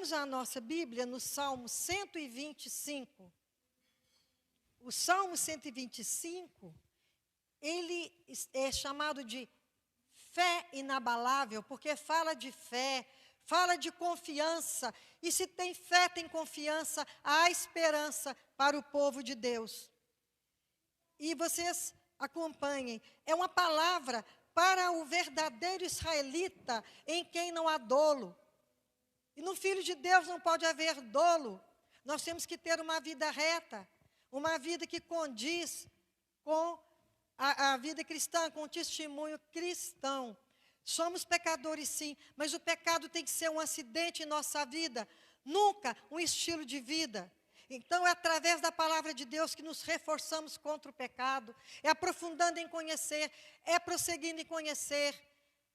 abrimos a nossa Bíblia no Salmo 125, o Salmo 125, ele é chamado de fé inabalável, porque fala de fé, fala de confiança, e se tem fé, tem confiança, há esperança para o povo de Deus. E vocês acompanhem, é uma palavra para o verdadeiro israelita, em quem não há dolo. E no Filho de Deus não pode haver dolo. Nós temos que ter uma vida reta, uma vida que condiz com a vida cristã, com o testemunho cristão. Somos pecadores, sim, mas o pecado tem que ser um acidente em nossa vida, nunca um estilo de vida. Então, é através da palavra de Deus que nos reforçamos contra o pecado, é aprofundando em conhecer, é prosseguindo em conhecer,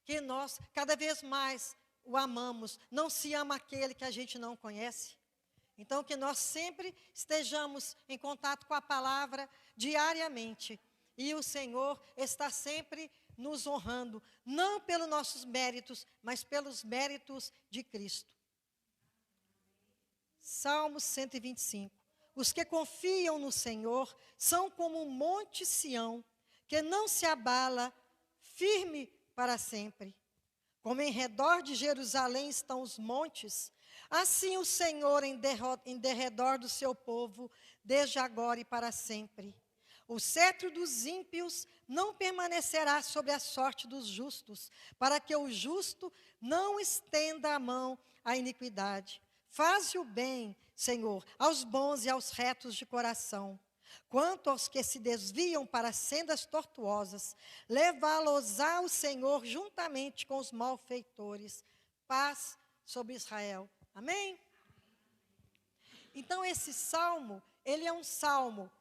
que nós, cada vez mais, o amamos. Não se ama aquele que a gente não conhece. Então, que nós sempre estejamos em contato com a palavra diariamente. E o Senhor está sempre nos honrando, não pelos nossos méritos, mas pelos méritos de Cristo. Salmo 125. Os que confiam no Senhor são como um monte Sião, que não se abala, firme para sempre. Como em redor de Jerusalém estão os montes, assim o Senhor em derredor do seu povo, desde agora e para sempre. O cetro dos ímpios não permanecerá sobre a sorte dos justos, para que o justo não estenda a mão à iniquidade. Faze o bem, Senhor, aos bons e aos retos de coração. Quanto aos que se desviam para sendas tortuosas, levá-los-á o Senhor juntamente com os malfeitores. Paz sobre Israel. Amém? Então, esse salmo, ele é um salmo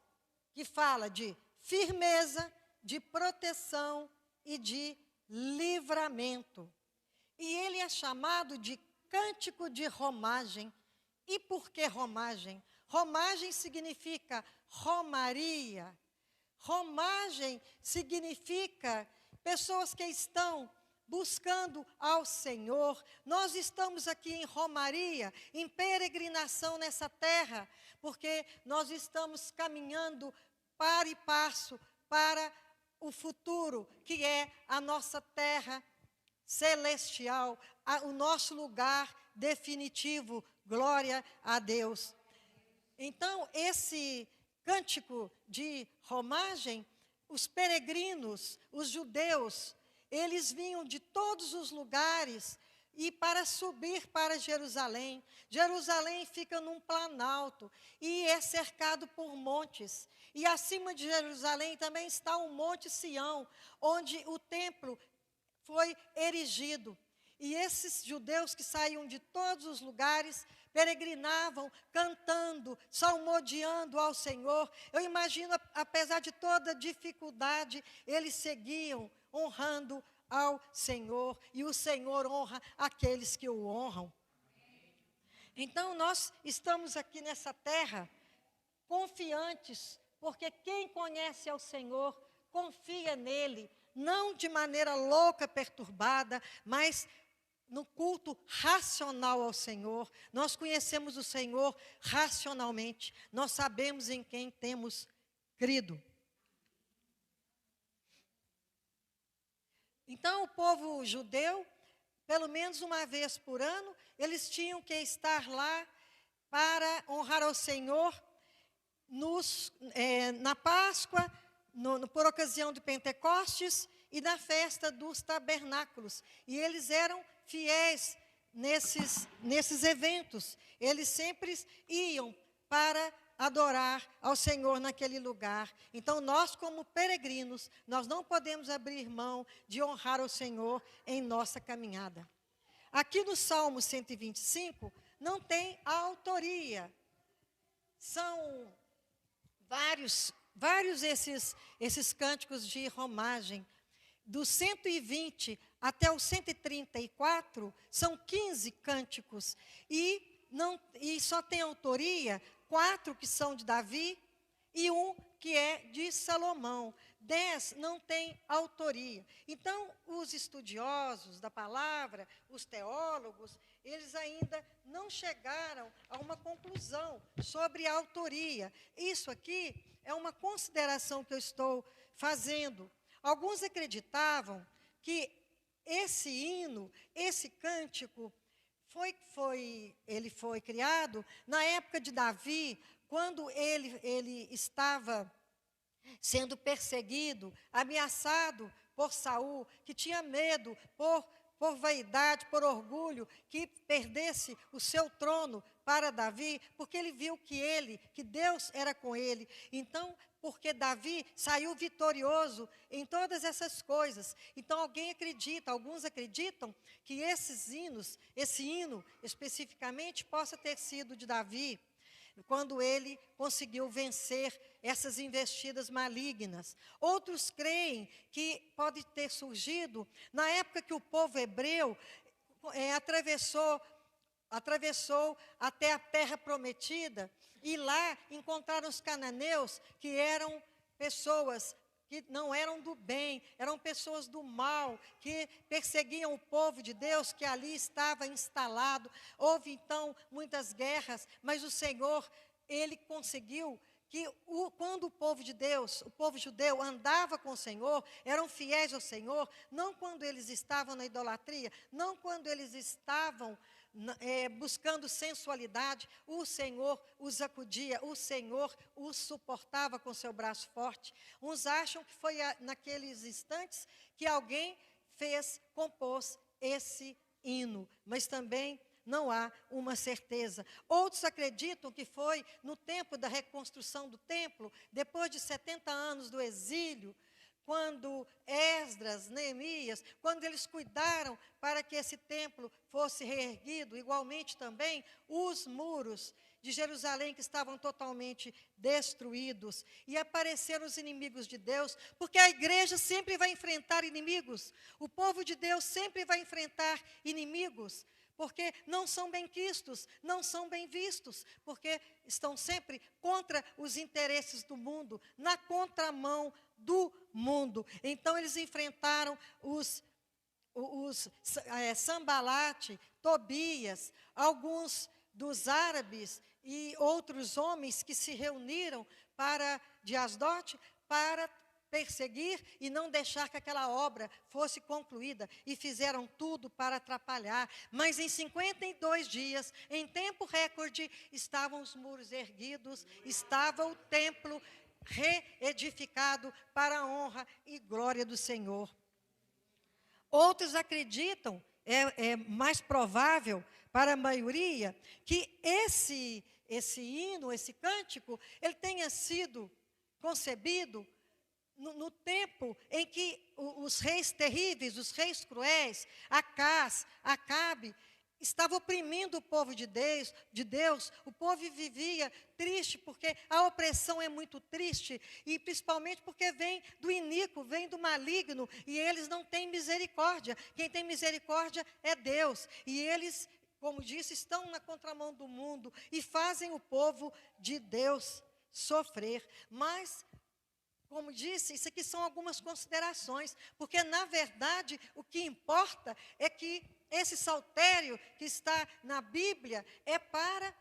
que fala de firmeza, de proteção e de livramento. E ele é chamado de cântico de romagem. E por que romagem? Romagem significa romaria. Romagem significa pessoas que estão buscando ao Senhor. Nós estamos aqui em romaria, em peregrinação nessa terra, porque nós estamos caminhando para e passo para o futuro, que é a nossa terra celestial, o nosso lugar definitivo. Glória a Deus. Então, esse cântico de romagem, os peregrinos, os judeus, eles vinham de todos os lugares e para subir para Jerusalém. Jerusalém fica num planalto e é cercado por montes. E acima de Jerusalém também está o Monte Sião, onde o templo foi erigido. E esses judeus que saíam de todos os lugares, peregrinavam, cantando, salmodiando ao Senhor. Eu imagino, apesar de toda dificuldade, eles seguiam honrando ao Senhor. E o Senhor honra aqueles que o honram. Então, nós estamos aqui nessa terra confiantes, porque quem conhece ao Senhor, confia nele, não de maneira louca, perturbada, mas no culto racional ao Senhor. Nós conhecemos o Senhor racionalmente. Nós sabemos em quem temos crido. Então, o povo judeu, pelo menos uma vez por ano, eles tinham que estar lá para honrar ao Senhor na Páscoa, por ocasião de Pentecostes e na festa dos tabernáculos. E eles eram fiéis nesses eventos. Eles sempre iam para adorar ao Senhor naquele lugar. Então, nós como peregrinos, nós não podemos abrir mão de honrar o Senhor em nossa caminhada. Aqui no Salmo 125, não tem a autoria. São vários esses cânticos de romagem. Do 120 até o 134, são 15 cânticos. E só tem autoria 4 que são de Davi e 1 que é de Salomão. 10 não tem autoria. Então, os estudiosos da palavra, os teólogos, eles ainda não chegaram a uma conclusão sobre a autoria. Isso aqui é uma consideração que eu estou fazendo. Alguns acreditavam que esse hino, esse cântico, ele foi criado na época de Davi, quando ele estava sendo perseguido, ameaçado por Saul, que tinha medo por vaidade, por orgulho, que perdesse o seu trono para Davi, porque ele viu que Deus era com ele. Então, porque Davi saiu vitorioso em todas essas coisas. Então, alguns acreditam que esse hino especificamente, possa ter sido de Davi, quando ele conseguiu vencer essas investidas malignas. Outros creem que pode ter surgido na época que o povo hebreu atravessou até a terra prometida, e lá encontraram os cananeus, que eram pessoas que não eram do bem, eram pessoas do mal, que perseguiam o povo de Deus, que ali estava instalado. Houve então muitas guerras, mas o Senhor, ele conseguiu que quando o povo de Deus, o povo judeu, andava com o Senhor, eram fiéis ao Senhor, não quando eles estavam na idolatria, não quando eles estavam buscando sensualidade, o Senhor os acudia, o Senhor os suportava com seu braço forte. Uns acham que foi naqueles instantes que alguém compôs esse hino, mas também não há uma certeza. Outros acreditam que foi no tempo da reconstrução do templo, depois de 70 anos do exílio, quando Esdras, Neemias, quando eles cuidaram para que esse templo fosse reerguido, igualmente também os muros de Jerusalém, que estavam totalmente destruídos, e apareceram os inimigos de Deus, porque a igreja sempre vai enfrentar inimigos, o povo de Deus sempre vai enfrentar inimigos, porque não são bem-quistos, não são bem vistos, porque estão sempre contra os interesses do mundo, na contramão do mundo. Então, eles enfrentaram os Sambalate, Tobias, alguns dos árabes e outros homens que se reuniram de Asdote para perseguir e não deixar que aquela obra fosse concluída, e fizeram tudo para atrapalhar. Mas em 52 dias, em tempo recorde, estavam os muros erguidos, estava o templo reedificado para a honra e glória do Senhor. Outros acreditam, é mais provável para a maioria, que esse hino, esse cântico, ele tenha sido concebido no tempo em que os reis terríveis, os reis cruéis, Acás, Acabe, estavam oprimindo o povo de Deus. O povo vivia triste, porque a opressão é muito triste, e principalmente porque vem do iníquo, vem do maligno, e eles não têm misericórdia. Quem tem misericórdia é Deus, e eles, como disse, estão na contramão do mundo, e fazem o povo de Deus sofrer. Mas, como disse, isso aqui são algumas considerações, porque, na verdade, o que importa é que esse saltério que está na Bíblia é para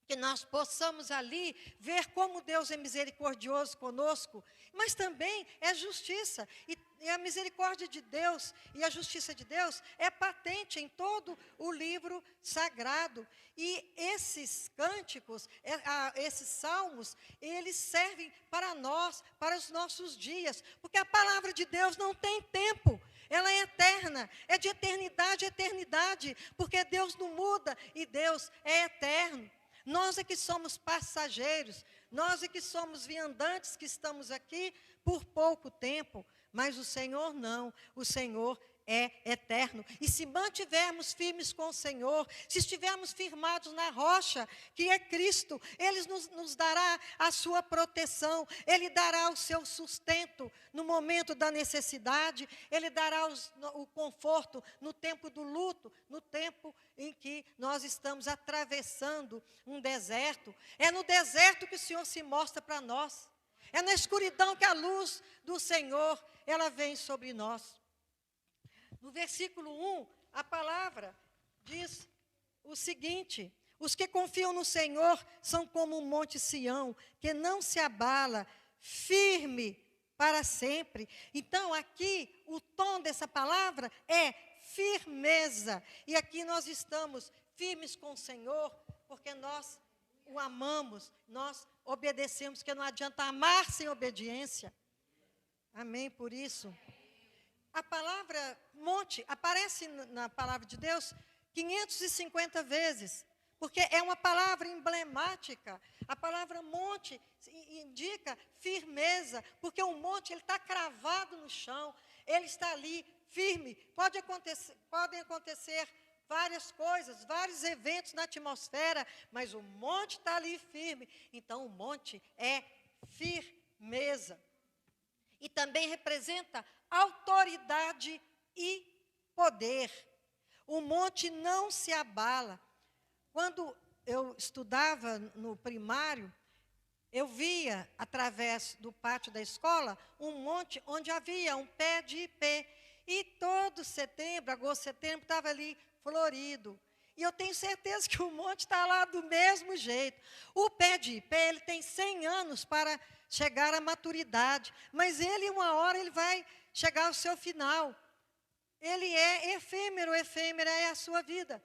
que nós possamos ali ver como Deus é misericordioso conosco, mas também é justiça. E a misericórdia de Deus e a justiça de Deus é patente em todo o livro sagrado. E esses cânticos, esses salmos, eles servem para nós, para os nossos dias, porque a palavra de Deus não tem tempo. Ela é eterna, é de eternidade a eternidade, porque Deus não muda e Deus é eterno. Nós é que somos passageiros, nós é que somos viandantes, que estamos aqui por pouco tempo, mas o Senhor não, o Senhor é eterno. E se mantivermos firmes com o Senhor, se estivermos firmados na rocha, que é Cristo, Ele nos dará a sua proteção, Ele dará o seu sustento no momento da necessidade, Ele dará o conforto no tempo do luto, no tempo em que nós estamos atravessando um deserto. É no deserto que o Senhor se mostra para nós. É na escuridão que a luz do Senhor, ela vem sobre nós. No versículo 1, a palavra diz o seguinte: os que confiam no Senhor são como o monte Sião, que não se abala, firme para sempre. Então, aqui, o tom dessa palavra é firmeza. E aqui nós estamos firmes com o Senhor, porque nós o amamos, nós obedecemos, porque não adianta amar sem obediência. Amém por isso. A palavra monte aparece na palavra de Deus 550 vezes, porque é uma palavra emblemática. A palavra monte indica firmeza, porque o monte ele está cravado no chão, ele está ali firme. Podem acontecer várias coisas, vários eventos na atmosfera, mas o monte está ali firme. Então, o monte é firmeza. E também representa autoridade e poder. O monte não se abala. Quando eu estudava no primário, eu via, através do pátio da escola, um monte onde havia um pé de ipê. E todo setembro, agosto, setembro, estava ali florido. E eu tenho certeza que o monte está lá do mesmo jeito. O pé de ipê, ele tem 100 anos para chegar à maturidade. Mas ele, uma hora, ele vai chegar ao seu final. Ele é efêmero, efêmera é a sua vida.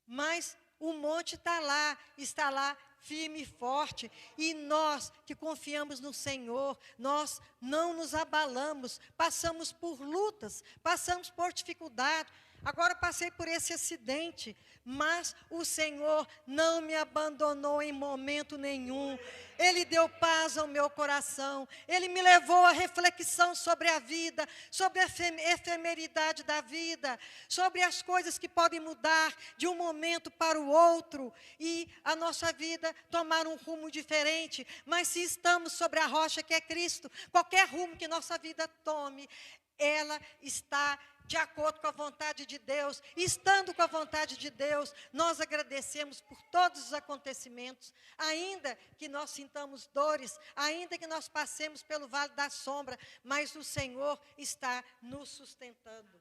Mas o monte está lá firme e forte. E nós que confiamos no Senhor, nós não nos abalamos. Passamos por lutas, passamos por dificuldade. Agora passei por esse acidente, mas o Senhor não me abandonou em momento nenhum. Ele deu paz ao meu coração. Ele me levou à reflexão sobre a vida, sobre a efemeridade da vida, sobre as coisas que podem mudar de um momento para o outro e a nossa vida tomar um rumo diferente. Mas se estamos sobre a rocha que é Cristo, qualquer rumo que nossa vida tome, ela está de acordo com a vontade de Deus. Estando com a vontade de Deus, nós agradecemos por todos os acontecimentos, ainda que nós sintamos dores, ainda que nós passemos pelo vale da sombra, mas o Senhor está nos sustentando.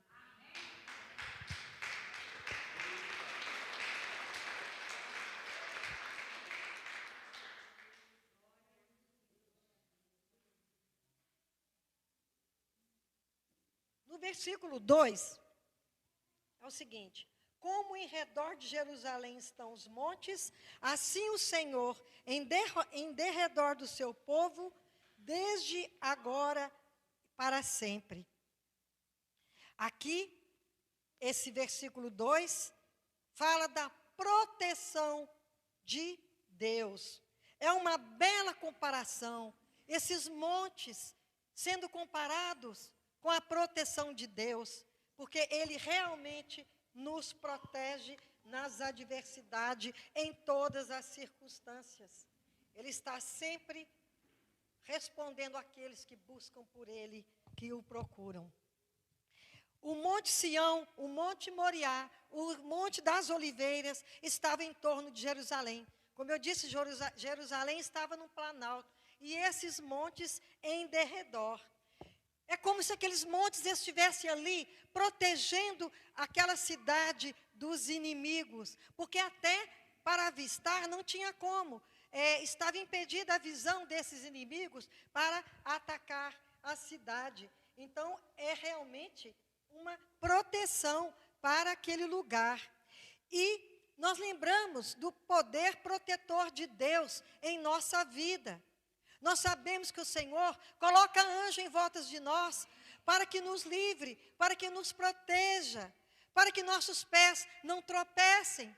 No versículo 2, é o seguinte: como em redor de Jerusalém estão os montes, assim o Senhor em derredor do seu povo, desde agora para sempre. Aqui, esse versículo 2, fala da proteção de Deus. É uma bela comparação. Esses montes sendo comparados com a proteção de Deus, porque Ele realmente nos protege nas adversidades, em todas as circunstâncias. Ele está sempre respondendo àqueles que buscam por Ele, que o procuram. O Monte Sião, o Monte Moriá, o Monte das Oliveiras, estava em torno de Jerusalém. Como eu disse, Jerusalém estava no planalto, e esses montes em derredor. É como se aqueles montes estivessem ali, protegendo aquela cidade dos inimigos, porque até para avistar não tinha como. Estava impedida a visão desses inimigos para atacar a cidade. Então, é realmente uma proteção para aquele lugar. E nós lembramos do poder protetor de Deus em nossa vida. Nós sabemos que o Senhor coloca anjo em volta de nós, para que nos livre, para que nos proteja, para que nossos pés não tropecem.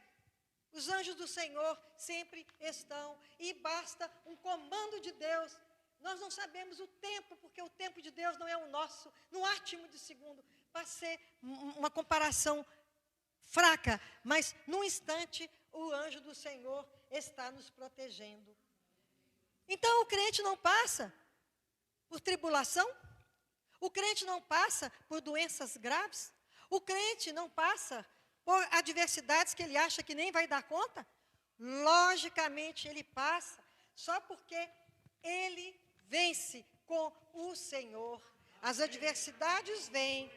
Os anjos do Senhor sempre estão, e basta um comando de Deus. Nós não sabemos o tempo, porque o tempo de Deus não é o nosso, no átimo de segundo, para ser uma comparação fraca, mas num instante o anjo do Senhor está nos protegendo. Então o crente não passa por tribulação, o crente não passa por doenças graves, o crente não passa por adversidades que ele acha que nem vai dar conta. Logicamente ele passa, só porque ele vence com o Senhor. As adversidades vêm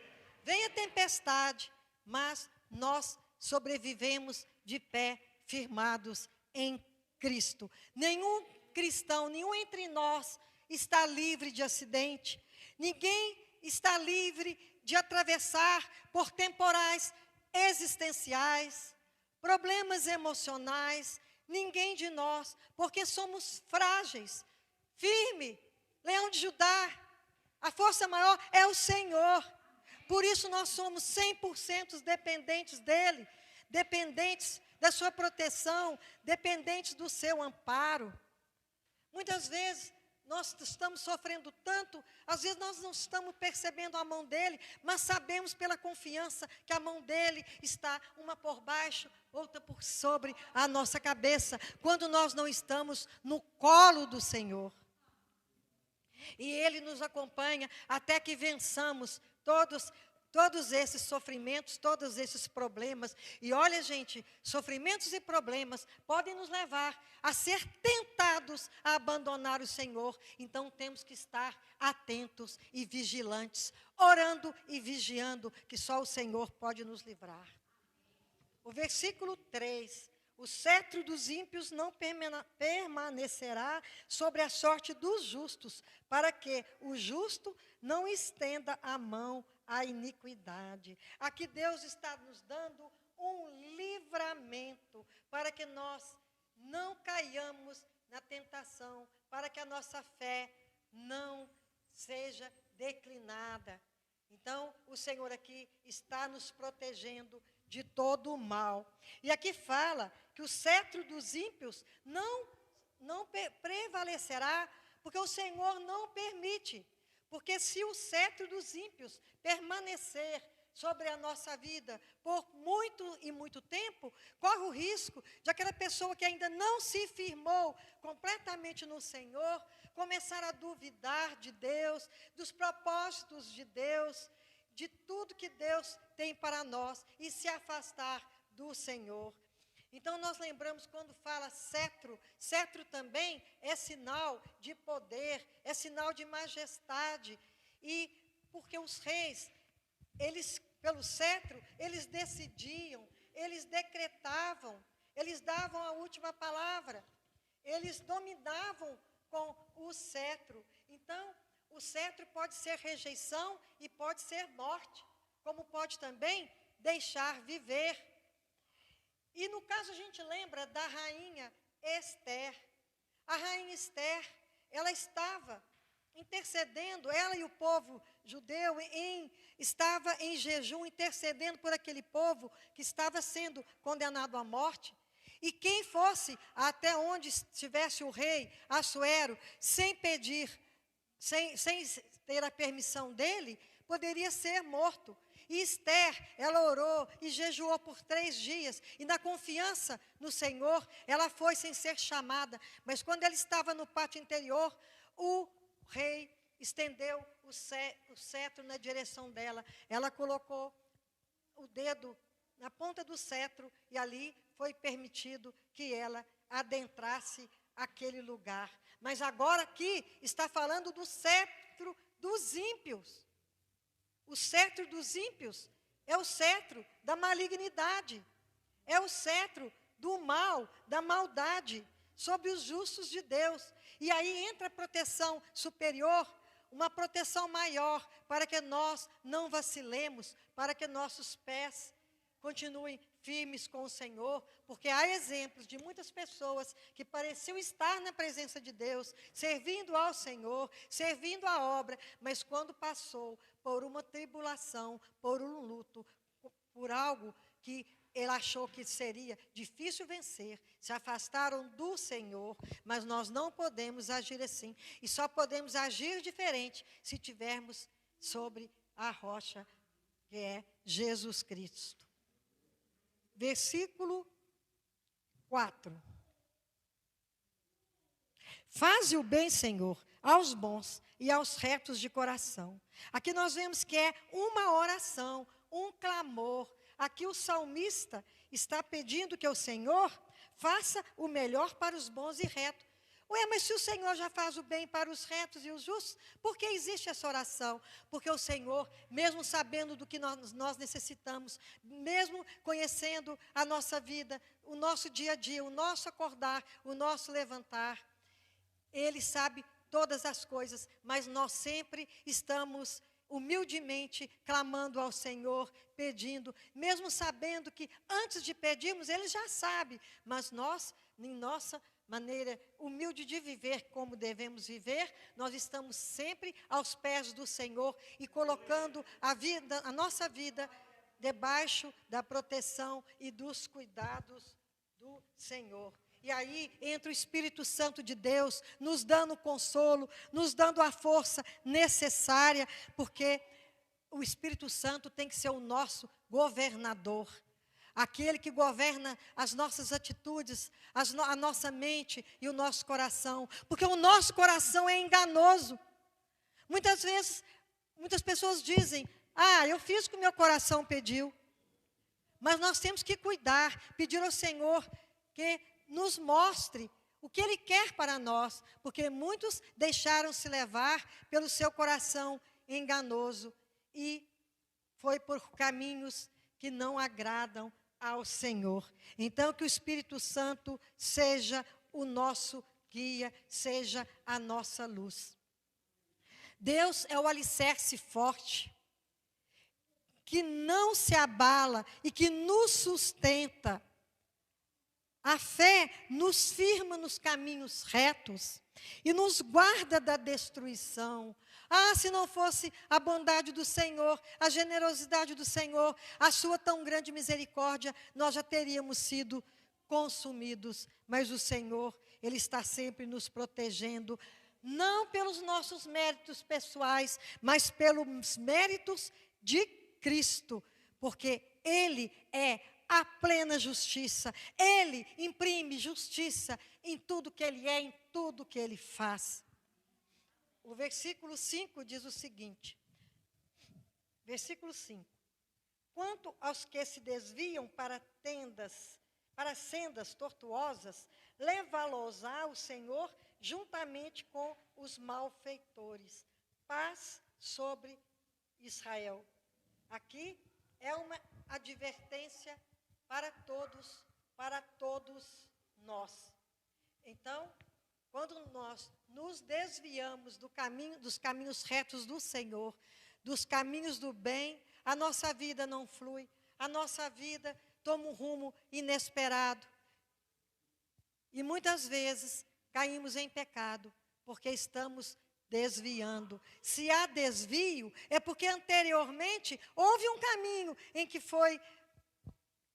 a tempestade, mas nós sobrevivemos de pé, firmados em Cristo. Nenhum cristão, nenhum entre nós está livre de acidente. Ninguém está livre de atravessar por temporais existenciais, problemas emocionais. Ninguém de nós, porque somos frágeis. Firme, Leão de Judá, a força maior é o Senhor. Por isso nós somos 100% dependentes dEle, dependentes da sua proteção, dependentes do seu amparo. Muitas vezes nós estamos sofrendo tanto, às vezes nós não estamos percebendo a mão dEle, mas sabemos pela confiança que a mão dEle está uma por baixo, outra por sobre a nossa cabeça, quando nós não estamos no colo do Senhor. E Ele nos acompanha até que vençamos todos esses sofrimentos, todos esses problemas. E olha, gente, sofrimentos e problemas podem nos levar a ser tentados a abandonar o Senhor. Então temos que estar atentos e vigilantes, orando e vigiando, que só o Senhor pode nos livrar. O versículo 3: o cetro dos ímpios não permanecerá sobre a sorte dos justos, para que o justo não estenda a mão à iniquidade. Aqui Deus está nos dando um livramento para que nós não caiamos na tentação, para que a nossa fé não seja declinada. Então, o Senhor aqui está nos protegendo de todo o mal. E aqui fala que o cetro dos ímpios não prevalecerá, porque o Senhor não permite. Porque se o cetro dos ímpios permanecer sobre a nossa vida por muito e muito tempo, corre o risco de aquela pessoa que ainda não se firmou completamente no Senhor, começar a duvidar de Deus, dos propósitos de Deus, de tudo que Deus tem para nós, e se afastar do Senhor. Então nós lembramos quando fala cetro, cetro também é sinal de poder, é sinal de majestade. E porque os reis, eles, pelo cetro, eles decidiam, eles decretavam, eles davam a última palavra, eles dominavam com o cetro. Então, o cetro pode ser rejeição e pode ser morte, como pode também deixar viver. E no caso a gente lembra da rainha Esther. A rainha Esther, ela estava intercedendo, ela e o povo judeu estava em jejum, intercedendo por aquele povo que estava sendo condenado à morte. E quem fosse até onde estivesse o rei Assuero, sem pedir, sem ter a permissão dele, poderia ser morto. E Esther, ela orou e jejuou por 3 dias. E na confiança no Senhor, ela foi sem ser chamada. Mas quando ela estava no pátio interior, o rei estendeu o cetro na direção dela. Ela colocou o dedo na ponta do cetro e ali foi permitido que ela adentrasse aquele lugar. Mas agora aqui está falando do cetro dos ímpios. O cetro dos ímpios é o cetro da malignidade, é o cetro do mal, da maldade, sobre os justos de Deus. E aí entra a proteção superior, uma proteção maior, para que nós não vacilemos, para que nossos pés continuem firmes com o Senhor, porque há exemplos de muitas pessoas que pareciam estar na presença de Deus, servindo ao Senhor, servindo a obra, mas quando passou por uma tribulação, por um luto, por algo que ele achou que seria difícil vencer, se afastaram do Senhor. Mas nós não podemos agir assim, e só podemos agir diferente se tivermos sobre a rocha, que é Jesus Cristo. Versículo 4. Faze o bem, Senhor, aos bons e aos retos de coração. Aqui nós vemos que é uma oração, um clamor. Aqui o salmista está pedindo que o Senhor faça o melhor para os bons e retos. Ué, mas se o Senhor já faz o bem para os retos e os justos, por que existe essa oração? Porque o Senhor, mesmo sabendo do que nós necessitamos, mesmo conhecendo a nossa vida, o nosso dia a dia, o nosso acordar, o nosso levantar, Ele sabe todas as coisas, mas nós sempre estamos humildemente clamando ao Senhor, pedindo, mesmo sabendo que antes de pedirmos, Ele já sabe, mas nós, em nossa maneira humilde de viver como devemos viver, nós estamos sempre aos pés do Senhor e colocando a nossa vida debaixo da proteção e dos cuidados do Senhor. E aí entra o Espírito Santo de Deus, nos dando consolo, nos dando a força necessária, porque o Espírito Santo tem que ser o nosso governador. Aquele que governa as nossas atitudes, a nossa mente e o nosso coração. Porque o nosso coração é enganoso. Muitas vezes, muitas pessoas dizem, eu fiz o que o meu coração pediu. Mas nós temos que cuidar, pedir ao Senhor que nos mostre o que Ele quer para nós. Porque muitos deixaram-se levar pelo seu coração enganoso. E foi por caminhos que não agradam ao Senhor. Então, que o Espírito Santo seja o nosso guia, seja a nossa luz. Deus é o alicerce forte, que não se abala e que nos sustenta. A fé nos firma nos caminhos retos e nos guarda da destruição. Se não fosse a bondade do Senhor, a generosidade do Senhor, a sua tão grande misericórdia, nós já teríamos sido consumidos. Mas o Senhor, Ele está sempre nos protegendo, não pelos nossos méritos pessoais, mas pelos méritos de Cristo, porque Ele é a plena justiça. Ele imprime justiça em tudo que Ele é, em tudo que Ele faz. O versículo 5 diz o seguinte, versículo 5. Quanto aos que se desviam para sendas tortuosas, levá-los-á o Senhor juntamente com os malfeitores. Paz sobre Israel. Aqui é uma advertência para todos nós. Então, quando nós nos desviamos dos caminhos retos do Senhor, dos caminhos do bem, a nossa vida não flui, a nossa vida toma um rumo inesperado. E muitas vezes caímos em pecado, porque estamos desviando. Se há desvio, é porque anteriormente houve um caminho em que foi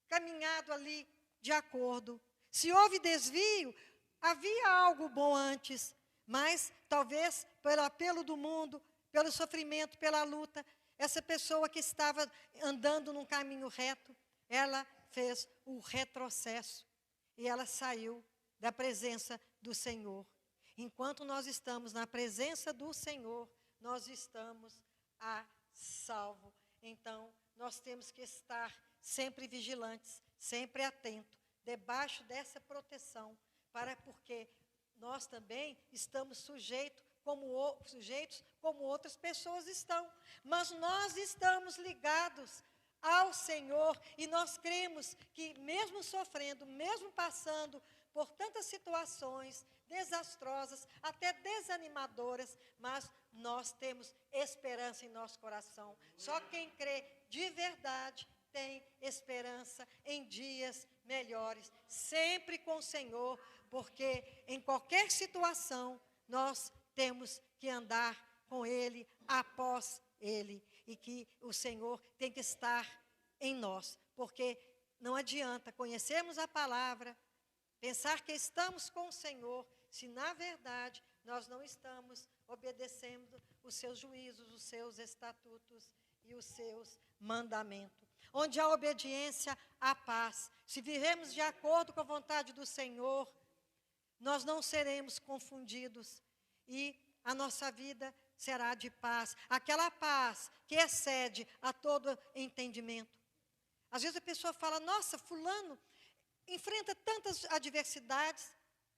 caminhado ali de acordo. Se houve desvio, havia algo bom antes, mas talvez pelo apelo do mundo, pelo sofrimento, pela luta, essa pessoa que estava andando num caminho reto, ela fez o retrocesso e ela saiu da presença do Senhor. Enquanto nós estamos na presença do Senhor, nós estamos a salvo. Então, nós temos que estar sempre vigilantes, sempre atentos, debaixo dessa proteção, porque nós também estamos sujeitos como outras pessoas estão. Mas nós estamos ligados ao Senhor e nós cremos que mesmo sofrendo, mesmo passando por tantas situações desastrosas, até desanimadoras, mas nós temos esperança em nosso coração. Só quem crê de verdade tem esperança em dias melhores, sempre com o Senhor, porque em qualquer situação nós temos que andar com Ele, após Ele, e que o Senhor tem que estar em nós, porque não adianta conhecermos a palavra, pensar que estamos com o Senhor, se na verdade nós não estamos obedecendo os seus juízos, os seus estatutos e os seus mandamentos. Onde há obediência, há paz. Se vivemos de acordo com a vontade do Senhor, nós não seremos confundidos e a nossa vida será de paz. Aquela paz que excede a todo entendimento. Às vezes a pessoa fala, nossa, fulano enfrenta tantas adversidades,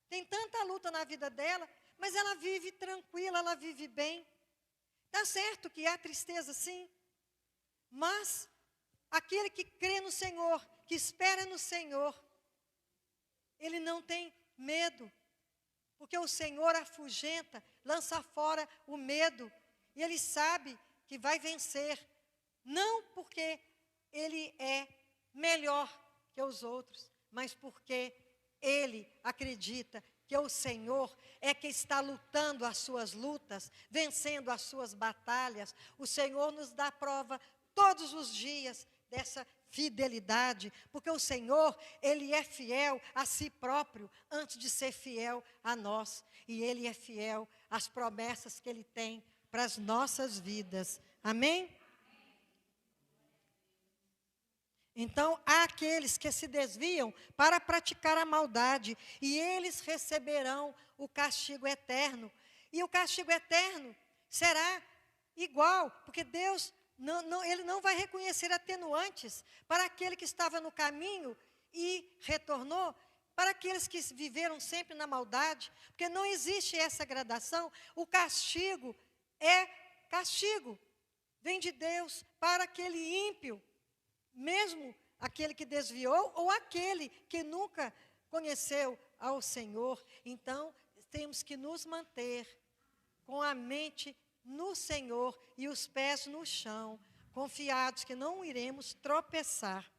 tem tanta luta na vida dela, mas ela vive tranquila, ela vive bem. Está certo que há tristeza, sim, mas aquele que crê no Senhor, que espera no Senhor, ele não tem medo, porque o Senhor afugenta, lança fora o medo, e ele sabe que vai vencer, não porque ele é melhor que os outros, mas porque ele acredita que o Senhor é que está lutando as suas lutas, vencendo as suas batalhas. O Senhor nos dá prova todos os dias dessa fidelidade, porque o Senhor, Ele é fiel a si próprio, antes de ser fiel a nós. E Ele é fiel às promessas que Ele tem para as nossas vidas. Amém? Então, há aqueles que se desviam para praticar a maldade, e eles receberão o castigo eterno. E o castigo eterno será igual, porque Deus ele não vai reconhecer atenuantes para aquele que estava no caminho e retornou, para aqueles que viveram sempre na maldade, porque não existe essa gradação. O castigo é castigo, vem de Deus para aquele ímpio, mesmo aquele que desviou ou aquele que nunca conheceu ao Senhor. Então, temos que nos manter com a mente no Senhor e os pés no chão, confiados que não iremos tropeçar.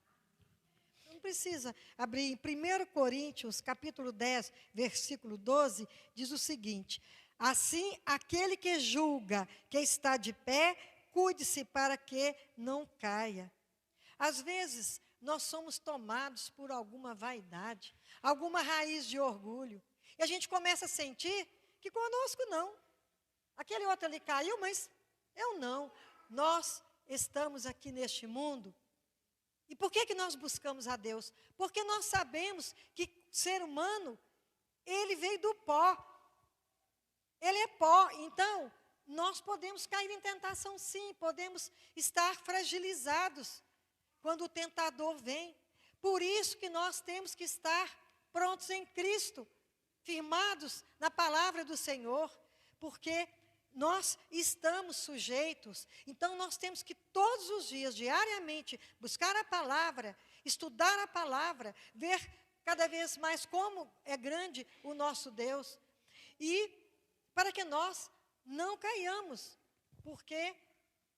Não precisa abrir. Em 1 Coríntios, capítulo 10, versículo 12, diz o seguinte: assim, aquele que julga que está de pé, cuide-se para que não caia. Às vezes, nós somos tomados por alguma vaidade, alguma raiz de orgulho, e a gente começa a sentir que conosco não. Aquele outro ali caiu, mas eu não. Nós estamos aqui neste mundo. E por que nós buscamos a Deus? Porque nós sabemos que o ser humano, ele veio do pó. Ele é pó. Então, nós podemos cair em tentação, sim. Podemos estar fragilizados quando o tentador vem. Por isso que nós temos que estar prontos em Cristo, firmados na palavra do Senhor, porque nós estamos sujeitos. Então, nós temos que todos os dias, diariamente, buscar a palavra, estudar a palavra, ver cada vez mais como é grande o nosso Deus, e para que nós não caiamos, porque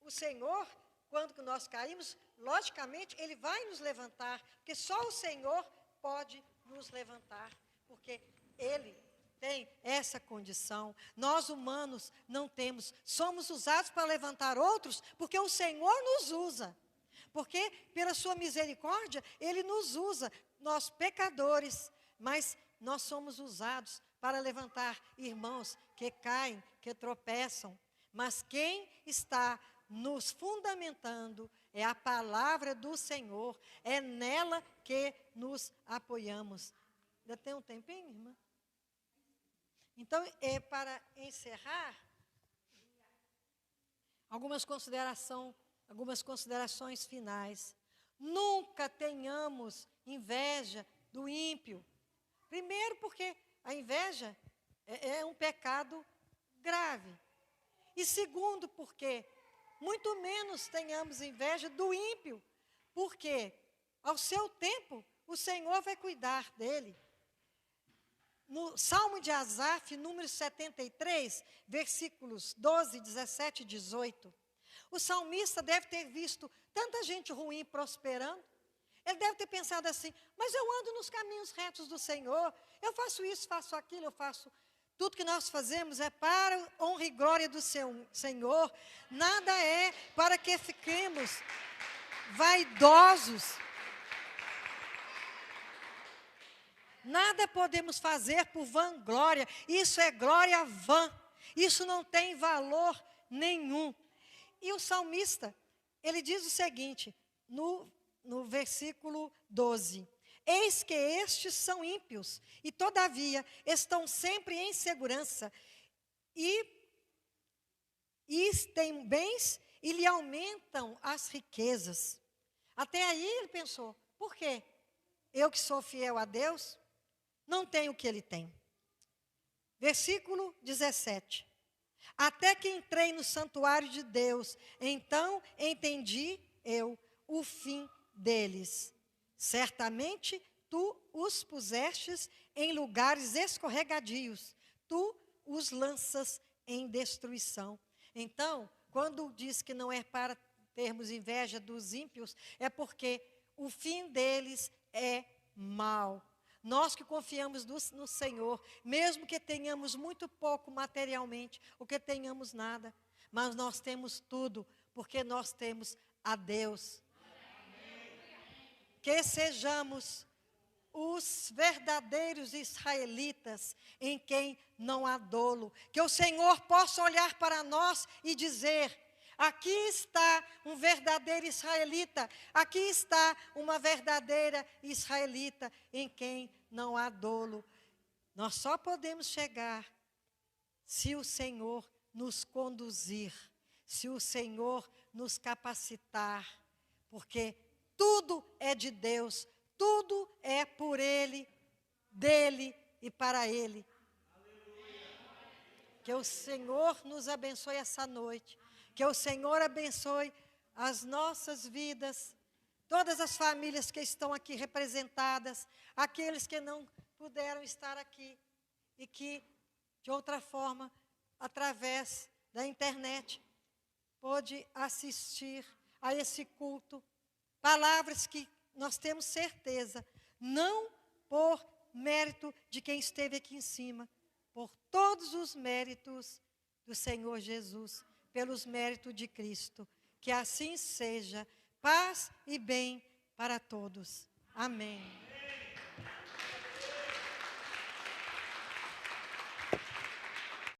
o Senhor, quando nós caímos, logicamente, Ele vai nos levantar, porque só o Senhor pode nos levantar, porque Ele tem essa condição. Nós humanos não temos. Somos usados para levantar outros, porque o Senhor nos usa. Porque, pela sua misericórdia, Ele nos usa, nós pecadores, mas nós somos usados para levantar irmãos que caem, que tropeçam. Mas quem está nos fundamentando é a palavra do Senhor, é nela que nos apoiamos. Ainda tem um tempinho, irmã? Então, para encerrar, algumas considerações finais. Nunca tenhamos inveja do ímpio. Primeiro, porque a inveja é um pecado grave. E segundo, porque muito menos tenhamos inveja do ímpio, porque ao seu tempo o Senhor vai cuidar dele. No Salmo de Asaf, número 73, versículos 12, 17 e 18, o salmista deve ter visto tanta gente ruim prosperando. Ele deve ter pensado assim: mas eu ando nos caminhos retos do Senhor, eu faço isso, faço aquilo, eu faço. Tudo que nós fazemos é para a honra e glória do Senhor, nada é para que fiquemos vaidosos. Nada podemos fazer por vanglória, isso é glória vã, isso não tem valor nenhum. E o salmista, ele diz o seguinte, no versículo 12: eis que estes são ímpios, e todavia estão sempre em segurança, e têm bens e lhe aumentam as riquezas. Até aí ele pensou: por quê? Eu que sou fiel a Deus, não tenho o que ele tem. Versículo 17. Até que entrei no santuário de Deus, então entendi eu o fim deles. Certamente tu os pusestes em lugares escorregadios, tu os lanças em destruição. Então, quando diz que não é para termos inveja dos ímpios, é porque o fim deles é mau. Nós que confiamos no Senhor, mesmo que tenhamos muito pouco materialmente, ou que tenhamos nada, mas nós temos tudo, porque nós temos a Deus. Que sejamos os verdadeiros israelitas em quem não há dolo. Que o Senhor possa olhar para nós e dizer: aqui está um verdadeiro israelita, aqui está uma verdadeira israelita em quem não há dolo. Nós só podemos chegar se o Senhor nos conduzir, se o Senhor nos capacitar, porque tudo é de Deus, tudo é por Ele, dele e para Ele. Que o Senhor nos abençoe essa noite. Que o Senhor abençoe as nossas vidas, todas as famílias que estão aqui representadas, aqueles que não puderam estar aqui e que, de outra forma, através da internet, pôde assistir a esse culto. Palavras que nós temos certeza, não por mérito de quem esteve aqui em cima, por todos os méritos do Senhor Jesus, pelos méritos de Cristo. Que assim seja, paz e bem para todos. Amém.